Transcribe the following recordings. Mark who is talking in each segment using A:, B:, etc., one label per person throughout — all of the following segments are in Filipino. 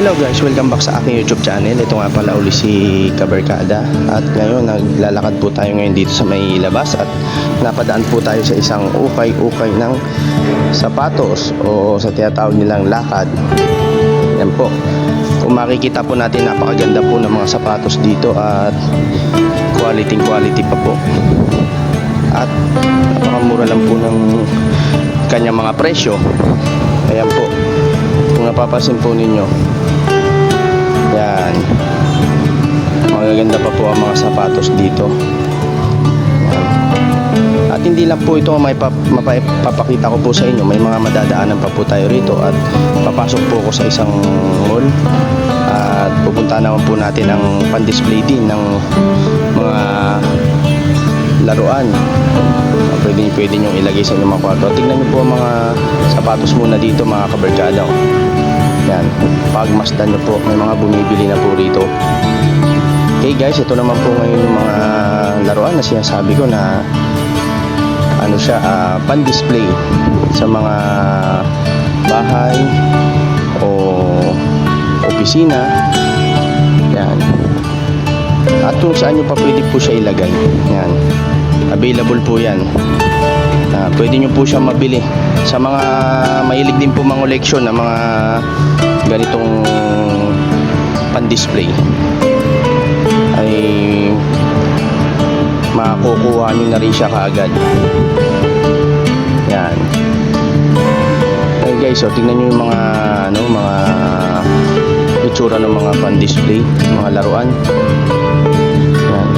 A: Hello guys, welcome back sa aking YouTube channel. Ito nga pala uli si Kabarkada. At ngayon, naglalakad po tayo ngayon dito sa may labas. At napadaan po tayo sa isang ukay-ukay ng sapatos o sa tinatawag nilang lakad. Yan po. Kung makikita po natin, napakaganda po ng mga sapatos dito. At quality pa po. At napakamura lang po ng kanyang mga presyo. Ayan po. Kung napapansin po ninyo, yan, magaganda pa po ang mga sapatos dito. Yan. At hindi lang po ito mapapakita ko po sa inyo, may mga madadaanan pa po tayo rito. At papasok po ako sa isang mall at pupunta naman po natin ang pan-display din ng mga laruan. Pwede nyo ilagay sa inyong mga kwarto. Tingnan nyo po ang mga sapatos muna dito, mga kabarkada. Yan, pagmasdan nyo po, may mga bumibili na po rito. Okay guys, ito naman po ngayon yung mga laruan na sinasabi ko na ano siya, pan-display sa mga bahay o opisina. Yan. At kung saan nyo pa pwede po siya ilagay. Yan, available po yan. Pwede nyo po siya mabili sa mga mahilig din po mga koleksyon na mga ganitong pan-display, ay makukuha nyo na rin siya kaagad. Yan. Okay guys, so tingnan nyo yung mga mga itsura ng mga pan-display, mga laruan. Yan.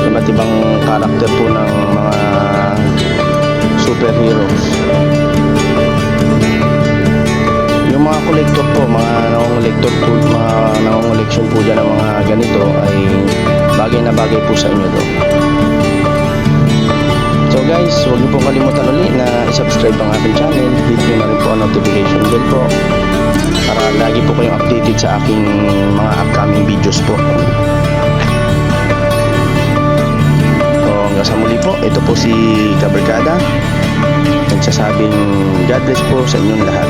A: Iba't ibang karakter po ng mga superheroes. Yung mga collector po, mga nangongolektor po, mga nangongoleksyon po dyan ng mga ganito ay bagay na bagay po sa inyo to. So guys, huwag niyo po kalimutan ulit na i-subscribe ang aking channel. Hit nyo na rin po ang notification bell po para lagi po kayong updated sa aking mga upcoming videos po. Hanggang sa muli po, ito po si Kabarkada nagsasabing God bless po sa inyong lahat.